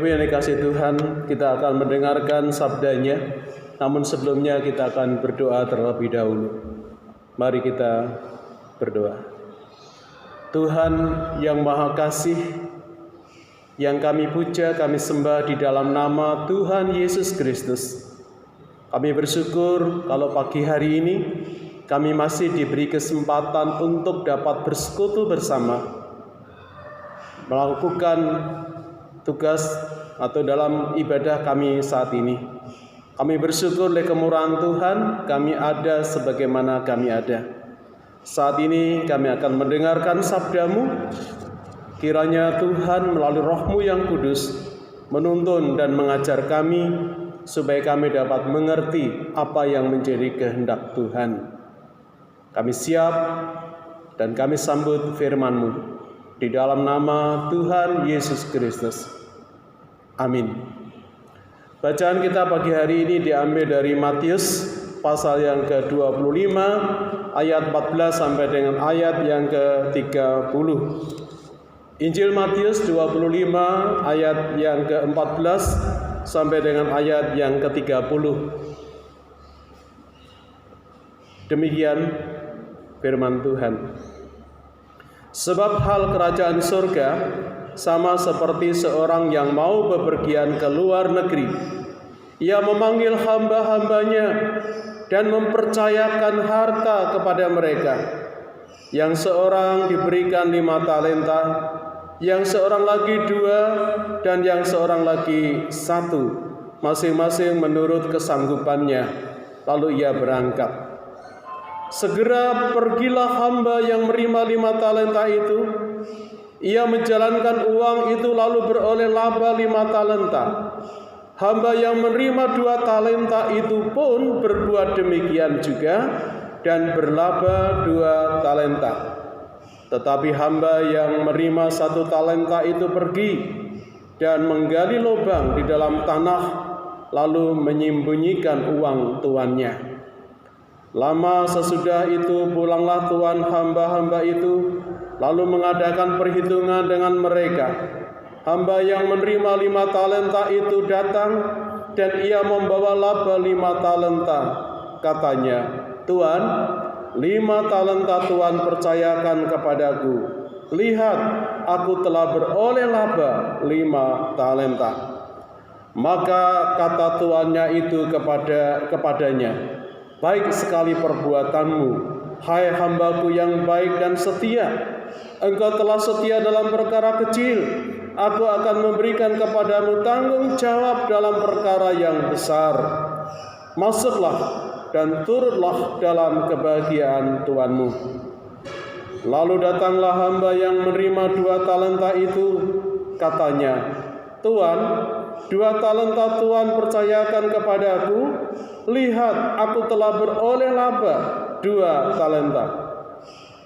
Ibu yang dikasihi Tuhan, kita akan mendengarkan sabdanya. Namun sebelumnya kita akan berdoa terlebih dahulu. Mari kita berdoa. Tuhan yang Maha Kasih, yang kami puja, kami sembah di dalam nama Tuhan Yesus Kristus. Kami bersyukur kalau pagi hari ini kami masih diberi kesempatan untuk dapat bersekutu bersama, melakukan tugas atau dalam ibadah kami saat ini. Kami bersyukur oleh kemurahan Tuhan, kami ada sebagaimana kami ada. Saat ini kami akan mendengarkan sabda-Mu. Kiranya Tuhan melalui Roh-Mu yang kudus menuntun dan mengajar kami, supaya kami dapat mengerti apa yang menjadi kehendak Tuhan. Kami siap dan kami sambut firman-Mu di dalam nama Tuhan Yesus Kristus. Amin. Bacaan kita pagi hari ini diambil dari Matius pasal yang ke-25 ayat 14 sampai dengan ayat yang ke-30. Injil Matius 25 ayat yang ke-14 sampai dengan ayat yang ke-30. Demikian firman Tuhan. Sebab hal kerajaan surga sama seperti seorang yang mau bepergian ke luar negeri. Ia memanggil hamba-hambanya dan mempercayakan harta kepada mereka. Yang seorang diberikan 5 talenta, yang seorang lagi 2, dan yang seorang lagi 1, masing-masing menurut kesanggupannya. Lalu ia berangkat. Segera pergilah hamba yang menerima 5 talenta itu. Ia menjalankan uang itu lalu beroleh laba 5 talenta. Hamba yang menerima 2 talenta itu pun berbuat demikian juga dan berlaba 2 talenta. Tetapi hamba yang menerima 1 talenta itu pergi dan menggali lubang di dalam tanah, lalu menyembunyikan uang tuannya. Lama sesudah itu pulanglah tuan hamba-hamba itu, lalu mengadakan perhitungan dengan mereka. Hamba yang menerima 5 talenta itu datang, dan ia membawa laba 5 talenta. Katanya, "Tuan, 5 talenta Tuan percayakan kepadaku. Lihat, aku telah beroleh laba 5 talenta." Maka kata tuannya itu kepadanya, "Baik sekali perbuatanmu, hai hambaku yang baik dan setia. Engkau telah setia dalam perkara kecil, aku akan memberikan kepadamu tanggung jawab dalam perkara yang besar. Masuklah dan turutlah dalam kebahagiaan Tuanmu." Lalu datanglah hamba yang menerima 2 talenta itu. Katanya, "Tuan, 2 talenta Tuan percayakan kepadaku. Lihat, aku telah beroleh laba 2 talenta."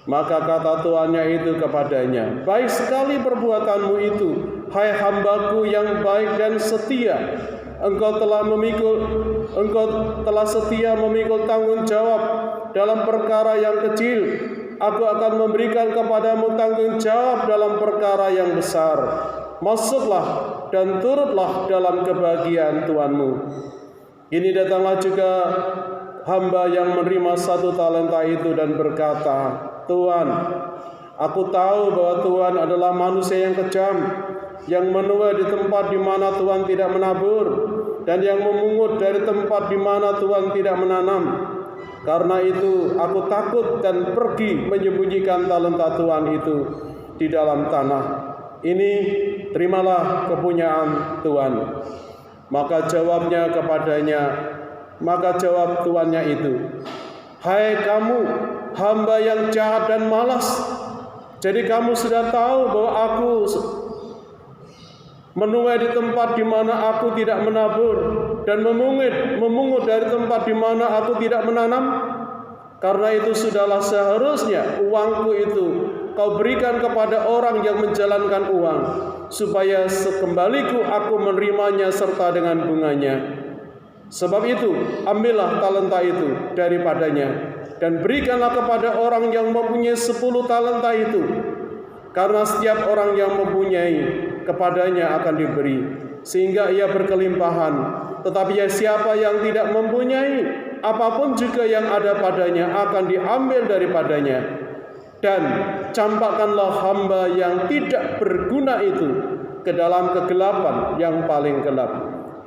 Maka kata tuannya itu kepadanya, "Baik sekali perbuatanmu itu, hai hambaku yang baik dan setia. Engkau telah setia memikul tanggung jawab dalam perkara yang kecil. Aku akan memberikan kepadamu tanggung jawab dalam perkara yang besar. Masuklah dan turutlah dalam kebahagiaan Tuanmu." Ini datanglah juga hamba yang menerima 1 talenta itu dan berkata, "Tuan, aku tahu bahwa Tuan adalah manusia yang kejam, yang menuai di tempat di mana Tuan tidak menabur, dan yang memungut dari tempat di mana Tuan tidak menanam. Karena itu aku takut dan pergi menyembunyikan talenta Tuan itu di dalam tanah. Ini terimalah kepunyaan Tuan." Maka jawab tuannya itu, "Hai kamu, hamba yang jahat dan malas. Jadi kamu sudah tahu bahwa aku menuai di tempat di mana aku tidak menabur, dan memungut dari tempat di mana aku tidak menanam. Karena itu sudahlah seharusnya uangku itu kau berikan kepada orang yang menjalankan uang, supaya sekembaliku aku menerimanya serta dengan bunganya. Sebab itu, ambillah talenta itu daripadanya, dan berikanlah kepada orang yang mempunyai 10 talenta itu. Karena setiap orang yang mempunyai, kepadanya akan diberi, sehingga ia berkelimpahan. Tetapi siapa yang tidak mempunyai, apapun juga yang ada padanya akan diambil daripadanya. Dan campakkanlah hamba yang tidak berguna itu ke dalam kegelapan yang paling gelap.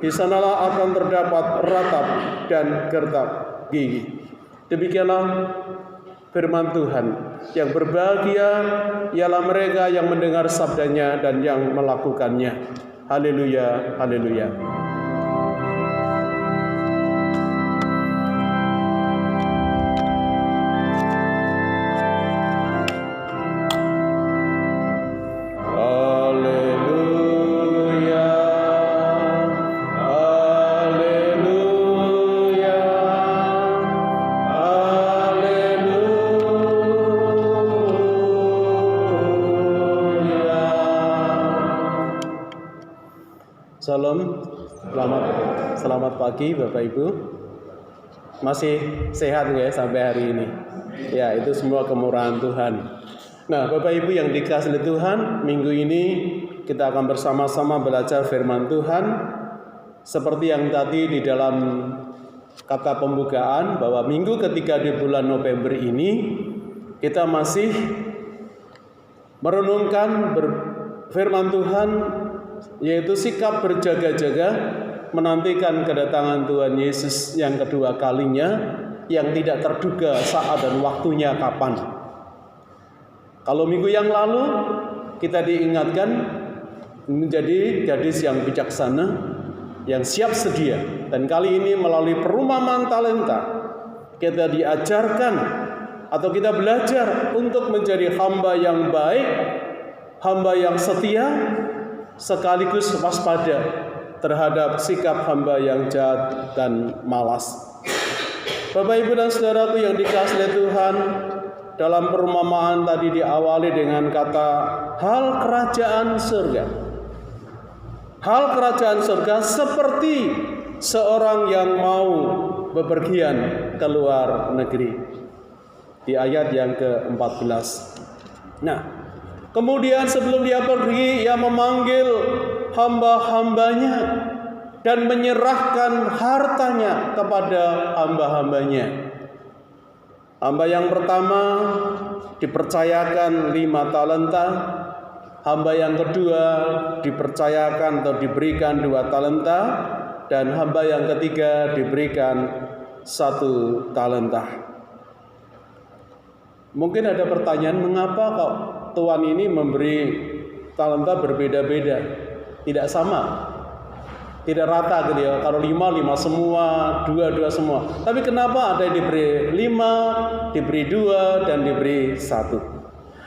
Di sanalah akan terdapat ratap dan gertak gigi. Demikianlah firman Tuhan. Yang berbahagia ialah mereka yang mendengar sabdanya dan yang melakukannya. Haleluya, haleluya. Salam, selamat pagi Bapak Ibu. Masih sehat ya sampai hari ini? Ya, itu semua kemurahan Tuhan. Nah, Bapak Ibu yang dikasihi Tuhan, minggu ini kita akan bersama-sama belajar firman Tuhan. Seperti yang tadi di dalam kata pembukaan, bahwa minggu ketiga di bulan November ini kita masih merenungkan firman Tuhan, yaitu sikap berjaga-jaga menantikan kedatangan Tuhan Yesus yang kedua kalinya, yang tidak terduga saat dan waktunya kapan. Kalau minggu yang lalu kita diingatkan menjadi gadis yang bijaksana, yang siap sedia. Dan kali ini melalui perumpamaan talenta kita diajarkan atau kita belajar untuk menjadi hamba yang baik, hamba yang setia, sekaligus waspada terhadap sikap hamba yang jahat dan malas. Bapak, Ibu, dan saudaraku yang dikasihi Tuhan, dalam perumpamaan tadi diawali dengan kata hal kerajaan surga. Hal kerajaan surga seperti seorang yang mau bepergian ke luar negeri. Di ayat yang ke-14. Nah, kemudian sebelum dia pergi, ia memanggil hamba-hambanya dan menyerahkan hartanya kepada hamba-hambanya. Hamba yang pertama dipercayakan 5 talenta. Hamba yang kedua dipercayakan atau diberikan 2 talenta. Dan hamba yang ketiga diberikan 1 talenta. Mungkin ada pertanyaan, mengapa kok Tuhan ini memberi talenta berbeda-beda, tidak sama, tidak rata gitu ya. Kalau 5 semua, 2 semua. Tapi kenapa ada yang diberi 5, diberi 2, dan diberi 1?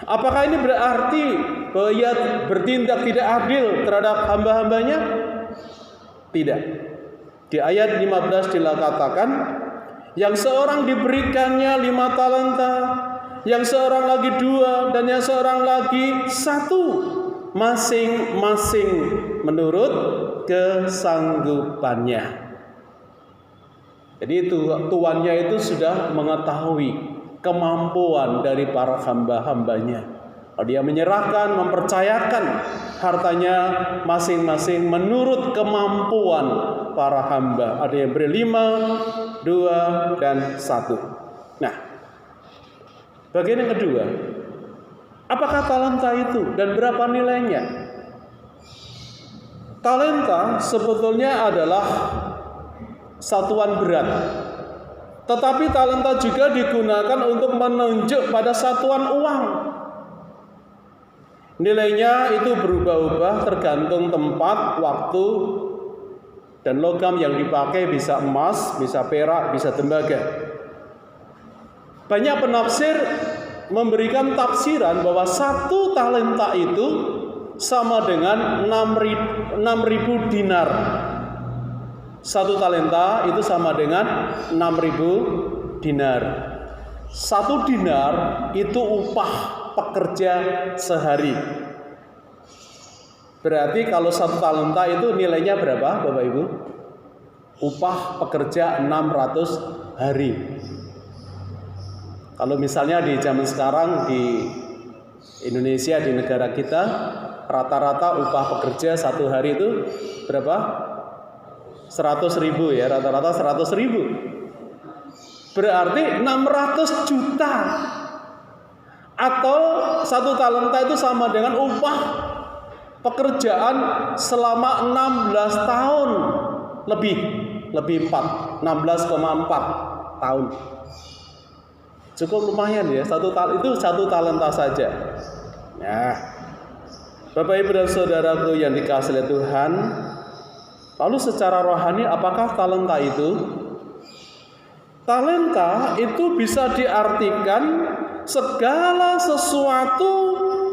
Apakah ini berarti bahwa ia bertindak tidak adil terhadap hamba-hambanya? Tidak. Di ayat 15 dikatakan, yang seorang diberikannya 5 talenta, yang seorang lagi 2, dan yang seorang lagi 1, masing-masing menurut kesanggupannya. Jadi tuannya itu sudah mengetahui kemampuan dari para hamba-hambanya. Dia menyerahkan, mempercayakan hartanya masing-masing menurut kemampuan para hamba. Ada yang beri 5, 2, dan 1. Nah, bagian yang kedua, apakah talenta itu dan berapa nilainya? Talenta sebetulnya adalah satuan berat. Tetapi talenta juga digunakan untuk menunjuk pada satuan uang. Nilainya itu berubah-ubah tergantung tempat, waktu, dan logam yang dipakai, bisa emas, bisa perak, bisa tembaga. Banyak penafsir memberikan tafsiran bahwa 1 talenta itu sama dengan 6.000 dinar. 1 talenta itu sama dengan 6.000 dinar. 1 dinar itu upah pekerja sehari. Berarti kalau 1 talenta itu nilainya berapa, Bapak Ibu? Upah pekerja 600 hari. Kalau misalnya di zaman sekarang Indonesia, di negara kita, rata-rata upah pekerja satu hari itu berapa? 100.000 ya, rata-rata 100.000. Berarti 600 juta. Atau 1 talenta itu sama dengan upah pekerjaan selama 16 tahun lebih 4, 16,4 tahun. Cukup lumayan ya, itu 1 talenta saja. Nah, Bapak Ibu dan Saudaraku yang dikasihi oleh Tuhan, lalu secara rohani apakah talenta itu? Talenta itu bisa diartikan segala sesuatu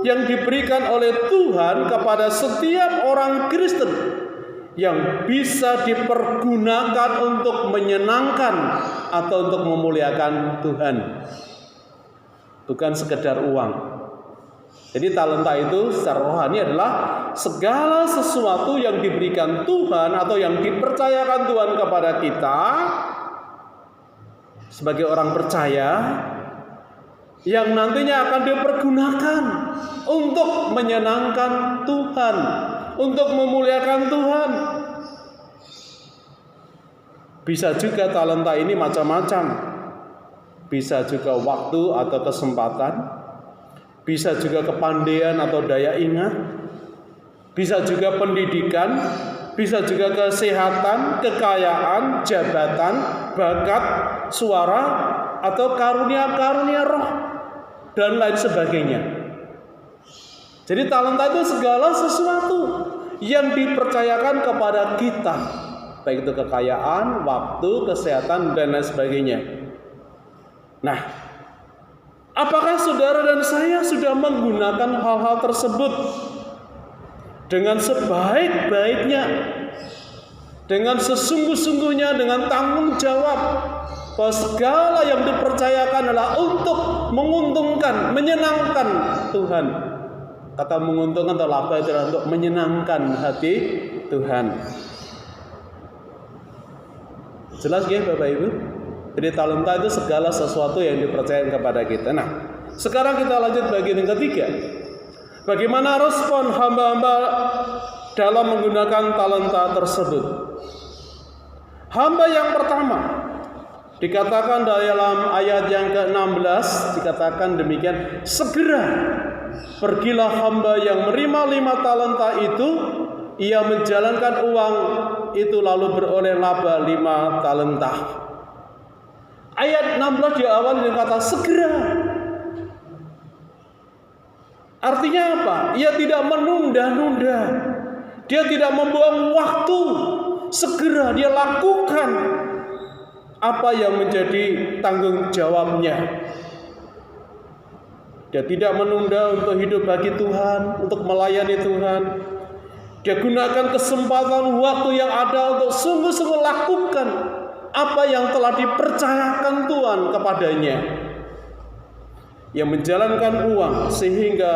yang diberikan oleh Tuhan kepada setiap orang Kristen yang bisa dipergunakan untuk menyenangkan atau untuk memuliakan Tuhan. Bukan sekedar uang. Jadi talenta itu secara rohani adalah segala sesuatu yang diberikan Tuhan atau yang dipercayakan Tuhan kepada kita sebagai orang percaya, yang nantinya akan dipergunakan untuk menyenangkan Tuhan, untuk memuliakan Tuhan. Bisa juga talenta ini macam-macam. Bisa juga waktu atau kesempatan, bisa juga kepandaian atau daya ingat, bisa juga pendidikan, bisa juga kesehatan, kekayaan, jabatan, bakat, suara, atau karunia-karunia roh, dan lain sebagainya. Jadi talenta itu segala sesuatu yang dipercayakan kepada kita, baik itu kekayaan, waktu, kesehatan, dan lain sebagainya. Nah, apakah saudara dan saya sudah menggunakan hal-hal tersebut dengan sebaik-baiknya, dengan sesungguh-sungguhnya, dengan tanggung jawab, bahwa segala yang dipercayakan adalah untuk menguntungkan, menyenangkan Tuhan. Kata menguntungkan atau laba itu adalah untuk menyenangkan hati Tuhan. Jelas ya Bapak Ibu? Jadi talenta itu segala sesuatu yang dipercayakan kepada kita. Nah, sekarang kita lanjut bagian yang ketiga. Bagaimana respon hamba-hamba dalam menggunakan talenta tersebut? Hamba yang pertama dikatakan dalam ayat yang ke-16, dikatakan demikian, segera pergilah hamba yang menerima 5 talenta itu, ia menjalankan uang itu lalu beroleh laba 5 talenta. Ayat 16 di awal dengan kata segera. Artinya apa? Ia tidak menunda-nunda. Dia tidak membuang waktu. Segera dia lakukan apa yang menjadi tanggung jawabnya. Dia tidak menunda untuk hidup bagi Tuhan, untuk melayani Tuhan. Dia gunakan kesempatan waktu yang ada untuk sungguh-sungguh lakukan apa yang telah dipercayakan Tuhan kepadanya. Yang menjalankan uang sehingga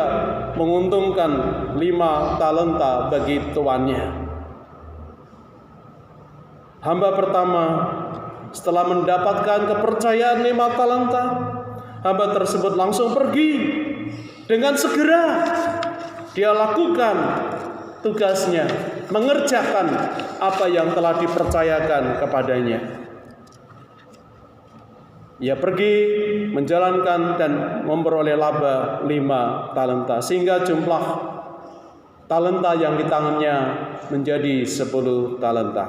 menguntungkan 5 talenta bagi tuannya. Hamba pertama setelah mendapatkan kepercayaan 5 talenta, hamba tersebut langsung pergi dengan segera. Dia lakukan tugasnya, mengerjakan apa yang telah dipercayakan kepadanya. Ia pergi menjalankan dan memperoleh laba 5 talenta, sehingga jumlah talenta yang di tangannya menjadi 10 talenta.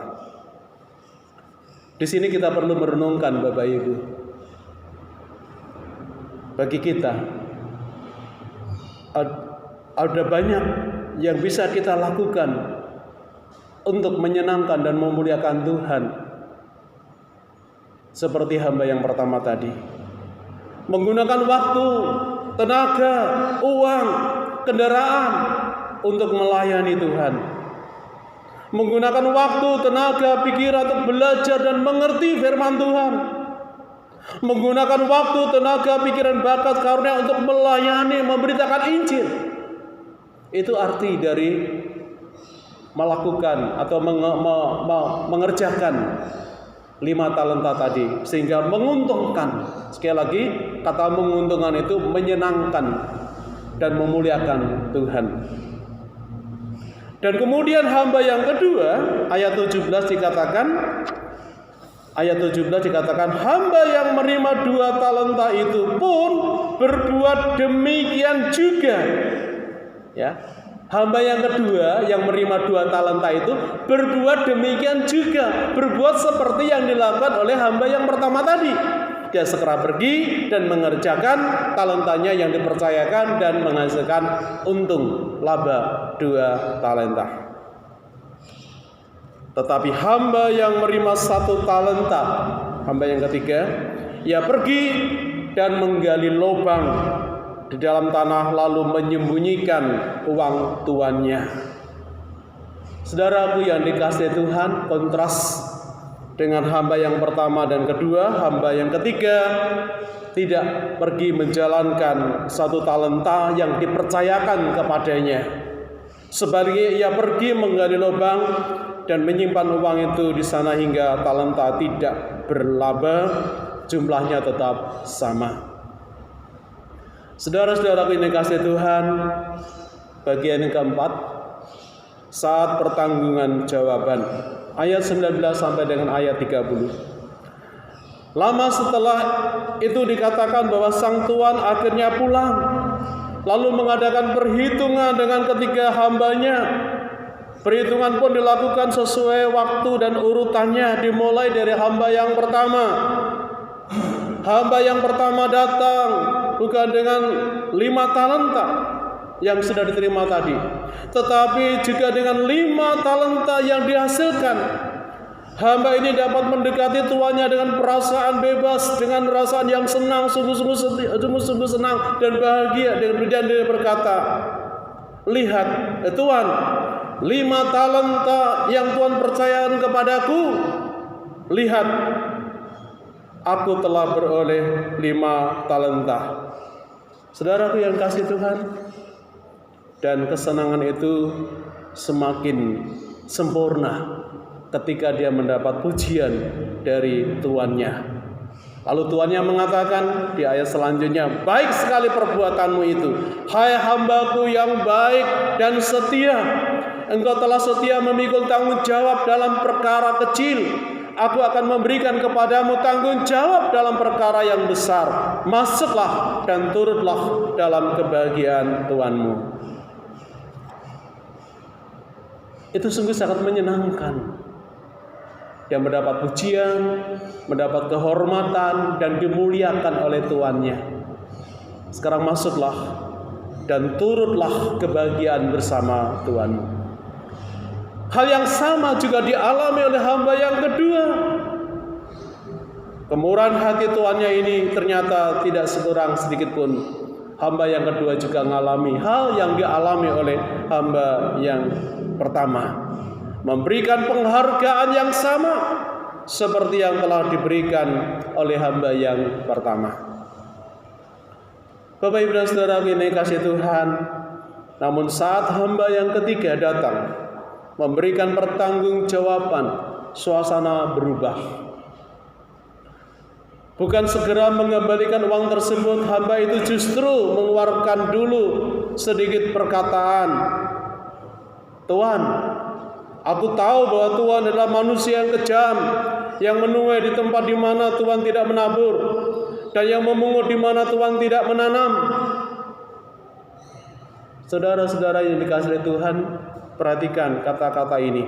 Di sini kita perlu merenungkan Bapak Ibu. Bagi kita ada banyak yang bisa kita lakukan untuk menyenangkan dan memuliakan Tuhan. Seperti hamba yang pertama tadi, menggunakan waktu, tenaga, uang, kendaraan untuk melayani Tuhan. Menggunakan waktu, tenaga, pikiran untuk belajar dan mengerti firman Tuhan. Menggunakan waktu, tenaga, pikiran, bakat, karunia untuk melayani, memberitakan Injil. Itu arti dari melakukan atau mengerjakan 5 talenta tadi, sehingga menguntungkan. Sekali lagi, kata menguntungkan itu menyenangkan dan memuliakan Tuhan. Dan kemudian hamba yang kedua, ayat 17 dikatakan hamba yang menerima 2 talenta itu pun berbuat demikian juga. Ya. Hamba yang kedua yang menerima 2 talenta itu berbuat demikian juga, berbuat seperti yang dilakukan oleh hamba yang pertama tadi. Dia segera pergi dan mengerjakan talentanya yang dipercayakan dan menghasilkan untung laba 2 talenta. Tetapi hamba yang menerima 1 talenta, hamba yang ketiga, ia pergi dan menggali lubang di dalam tanah lalu menyembunyikan uang tuannya. Saudaraku yang dikasihi Tuhan, kontras dengan hamba yang pertama dan kedua. Hamba yang ketiga tidak pergi menjalankan 1 talenta yang dipercayakan kepadanya. Sebaliknya ia pergi menggali lubang dan menyimpan uang itu di sana hingga talenta tidak berlaba, jumlahnya tetap sama. Saudara-saudaraku yang dikasihi Tuhan, bagian yang keempat, saat pertanggungan jawaban, ayat 19 sampai dengan ayat 30. Lama setelah itu dikatakan bahwa sang tuan akhirnya pulang, lalu mengadakan perhitungan dengan ketiga hambanya. Perhitungan pun dilakukan sesuai waktu dan urutannya, dimulai dari hamba yang pertama. Hamba yang pertama datang bukan dengan 5 talenta yang sudah diterima tadi, tetapi juga dengan 5 talenta yang dihasilkan. Hamba ini dapat mendekati tuannya dengan perasaan bebas, dengan perasaan yang senang, sungguh-sungguh senang dan bahagia. Dan dia berkata, lihat Tuan, 5 talenta yang Tuhan percayakan kepadaku. Lihat, aku telah beroleh 5 talenta. Saudaraku yang kasih Tuhan, dan kesenangan itu semakin sempurna ketika dia mendapat pujian dari tuannya. Lalu tuannya mengatakan di ayat selanjutnya, baik sekali perbuatanmu itu, hai hambaku yang baik dan setia. Engkau telah setia memikul tanggung jawab dalam perkara kecil. Aku akan memberikan kepadamu tanggung jawab dalam perkara yang besar. Masuklah dan turutlah dalam kebahagiaan Tuanmu. Itu sungguh sangat menyenangkan. Dia mendapat pujian, mendapat kehormatan, dan dimuliakan oleh tuannya. Sekarang masuklah dan turutlah kebahagiaan bersama Tuanmu. Hal yang sama juga dialami oleh hamba yang kedua. Kemurahan hati tuannya ini ternyata tidak sekurang sedikit pun. Hamba yang kedua juga mengalami hal yang dialami oleh hamba yang pertama. Memberikan penghargaan yang sama seperti yang telah diberikan oleh hamba yang pertama. Bapak Ibu dan Saudara ini kasih Tuhan. Namun saat hamba yang ketiga datang memberikan pertanggungjawaban, suasana berubah. Bukan segera mengembalikan uang tersebut, hamba itu justru mengeluarkan dulu sedikit perkataan. Tuan, aku tahu bahwa Tuhan adalah manusia yang kejam, yang menuai di tempat di mana Tuhan tidak menabur, dan yang memungut di mana Tuhan tidak menanam. Saudara-saudara yang dikasihi Tuhan, perhatikan kata-kata ini.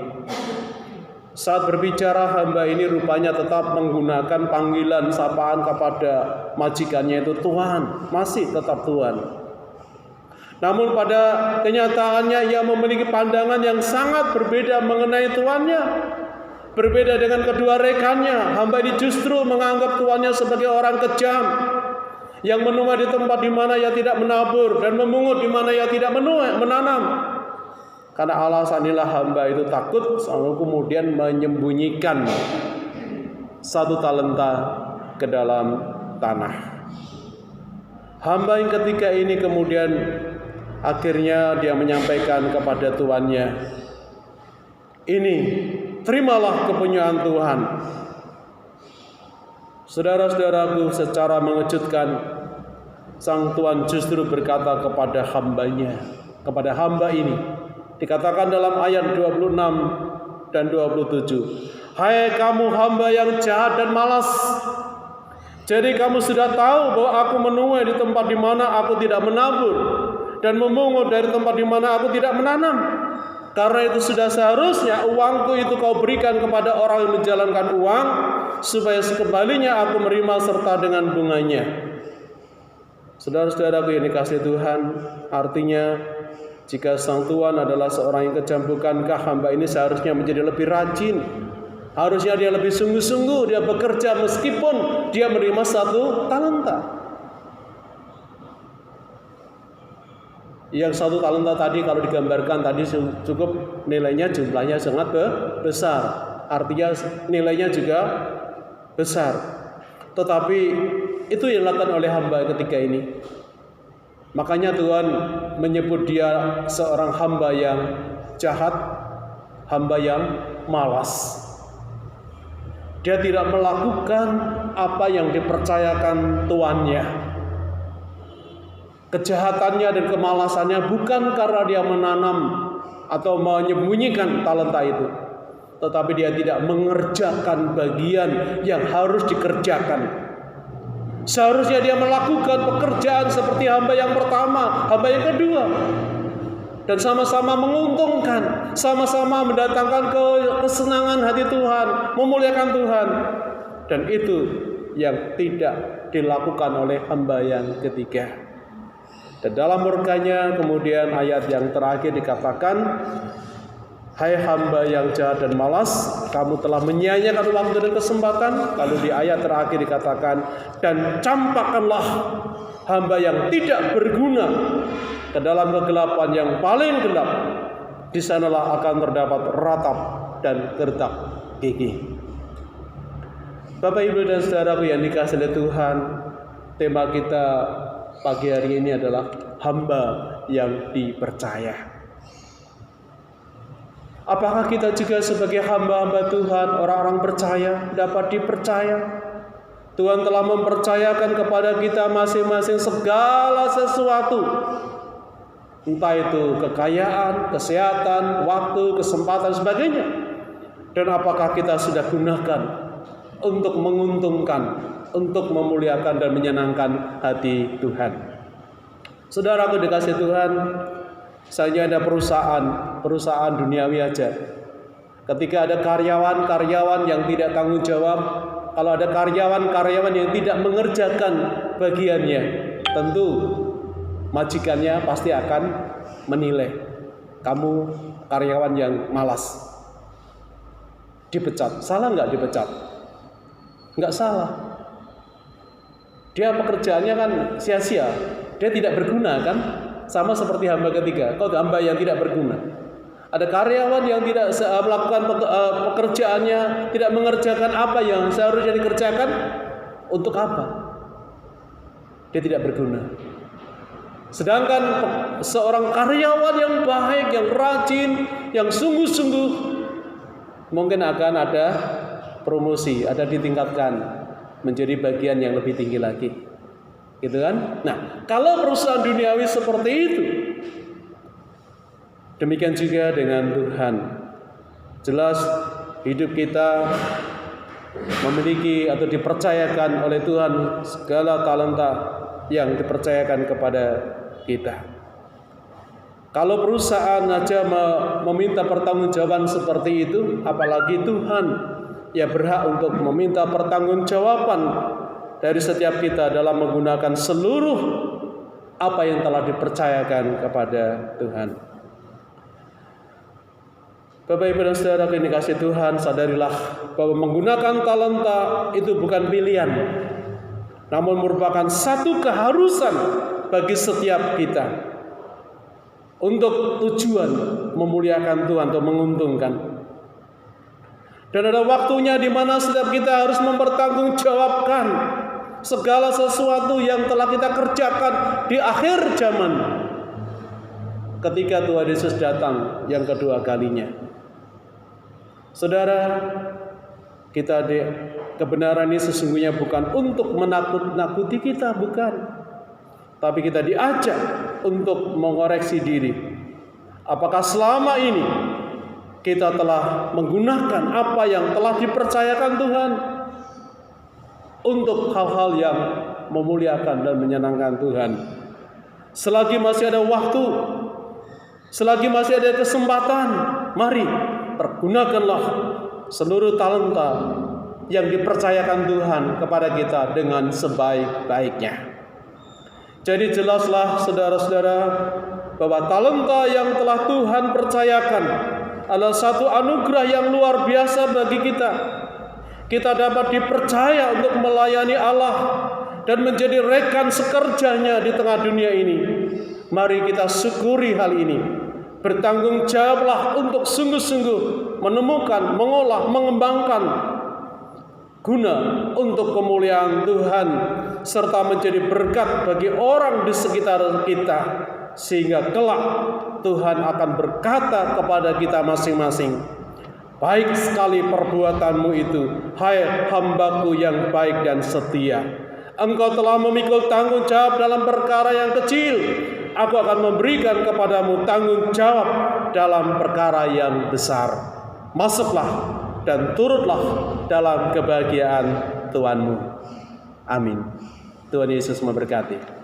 Saat berbicara hamba ini rupanya tetap menggunakan panggilan sapaan kepada majikannya itu Tuhan, masih tetap Tuhan. Namun pada kenyataannya ia memiliki pandangan yang sangat berbeda mengenai tuannya. Berbeda dengan kedua rekannya, hamba ini justru menganggap tuannya sebagai orang kejam yang menuai di tempat di mana ia tidak menabur dan memungut di mana ia tidak menanam. Karena alasan inilah hamba itu takut, lalu kemudian menyembunyikan 1 talenta ke dalam tanah. Hamba yang ketiga ini kemudian akhirnya dia menyampaikan kepada tuannya, ini terimalah kepunyaan Tuhan. Saudara-saudaraku, secara mengejutkan Sang Tuhan justru berkata kepada hambanya, kepada hamba ini. Dikatakan dalam ayat 26 dan 27. Hai kamu hamba yang jahat dan malas. Jadi kamu sudah tahu bahwa aku menuai di tempat di mana aku tidak menabur, dan memungut dari tempat di mana aku tidak menanam. Karena itu sudah seharusnya uangku itu kau berikan kepada orang yang menjalankan uang, supaya sekembalinya aku menerima serta dengan bunganya. Saudara-saudaraku yang dikasihi Tuhan, artinya jika Sang Tuhan adalah seorang yang kejam, bukankah hamba ini seharusnya menjadi lebih rajin? Harusnya dia lebih sungguh-sungguh, dia bekerja meskipun dia menerima 1 talenta. Yang 1 talenta tadi kalau digambarkan tadi cukup nilainya, jumlahnya sangat besar. Artinya nilainya juga besar. Tetapi itu yang dilakukan oleh hamba ketika ini. Makanya Tuhan menyebut dia seorang hamba yang jahat, hamba yang malas. Dia tidak melakukan apa yang dipercayakan tuannya. Kejahatannya dan kemalasannya bukan karena dia menanam atau menyembunyikan talenta itu, tetapi dia tidak mengerjakan bagian yang harus dikerjakan. Seharusnya dia melakukan pekerjaan seperti hamba yang pertama, hamba yang kedua, dan sama-sama menguntungkan, sama-sama mendatangkan kesenangan hati Tuhan, memuliakan Tuhan. Dan itu yang tidak dilakukan oleh hamba yang ketiga. Dan dalam murkanya kemudian ayat yang terakhir dikatakan, hai hamba yang jahat dan malas, kamu telah menyia-nyiakan waktu dan kesempatan. Lalu di ayat terakhir dikatakan, dan campakkanlah hamba yang tidak berguna ke dalam kegelapan yang paling gelap. Di sanalah akan terdapat ratap dan gertak gigi. Bapak, Ibu, dan saudaraku yang dikasihi oleh Tuhan, tema kita pagi hari ini adalah hamba yang dipercaya. Apakah kita juga sebagai hamba-hamba Tuhan, orang-orang percaya, dapat dipercaya? Tuhan telah mempercayakan kepada kita masing-masing segala sesuatu. Entah itu kekayaan, kesehatan, waktu, kesempatan, sebagainya. Dan apakah kita sudah gunakan untuk menguntungkan, untuk memuliakan dan menyenangkan hati Tuhan? Saudaraku dikasihi Tuhan, saja ada perusahaan duniawi aja. Ketika ada karyawan yang tidak tanggung jawab, kalau ada karyawan yang tidak mengerjakan bagiannya, tentu majikannya pasti akan menilai kamu karyawan yang malas, dipecat. Salah nggak dipecat? Nggak salah. Dia pekerjaannya kan sia-sia, dia tidak berguna kan? Sama seperti hamba ketiga, kau hamba yang tidak berguna. Ada karyawan yang tidak melakukan pekerjaannya, tidak mengerjakan apa yang seharusnya dikerjakan. Untuk apa? Dia tidak berguna. Sedangkan seorang karyawan yang baik, yang rajin, yang sungguh-sungguh, mungkin akan ada promosi, ada ditingkatkan menjadi bagian yang lebih tinggi lagi. Gitu kan? Nah, kalau perusahaan duniawi seperti itu, demikian juga dengan Tuhan. Jelas hidup kita memiliki atau dipercayakan oleh Tuhan segala talenta yang dipercayakan kepada kita. Kalau perusahaan saja meminta pertanggungjawaban seperti itu, apalagi Tuhan yang berhak untuk meminta pertanggungjawaban dari setiap kita dalam menggunakan seluruh apa yang telah dipercayakan kepada Tuhan. Bapak, Ibu, dan saudara yang dikasihi Tuhan, sadarilah bahwa menggunakan talenta itu bukan pilihan, namun merupakan satu keharusan bagi setiap kita untuk tujuan memuliakan Tuhan atau menguntungkan. Dan ada waktunya di mana setiap kita harus mempertanggungjawabkan segala sesuatu yang telah kita kerjakan di akhir zaman, ketika Tuhan Yesus datang yang kedua kalinya. Saudara, kita kebenaran ini sesungguhnya bukan untuk menakut-nakuti kita, bukan. tapi kita diajak untuk mengoreksi diri. Apakah selama ini kita telah menggunakan apa yang telah dipercayakan Tuhan untuk hal-hal yang memuliakan dan menyenangkan Tuhan? Selagi masih ada waktu, selagi masih ada kesempatan, mari pergunakanlah seluruh talenta yang dipercayakan Tuhan kepada kita dengan sebaik-baiknya. Jadi jelaslah saudara-saudara bahwa talenta yang telah Tuhan percayakan adalah satu anugerah yang luar biasa bagi kita. Kita dapat dipercaya untuk melayani Allah dan menjadi rekan sekerjanya di tengah dunia ini. Mari kita syukuri hal ini. Bertanggung jawablah untuk sungguh-sungguh menemukan, mengolah, mengembangkan guna untuk kemuliaan Tuhan, serta menjadi berkat bagi orang di sekitar kita, sehingga kelak Tuhan akan berkata kepada kita masing-masing, baik sekali perbuatanmu itu, hai hambaku yang baik dan setia. Engkau telah memikul tanggung jawab dalam perkara yang kecil, aku akan memberikan kepadamu tanggung jawab dalam perkara yang besar. Masuklah dan turutlah dalam kebahagiaan Tuhanmu. Amin. Tuhan Yesus memberkati.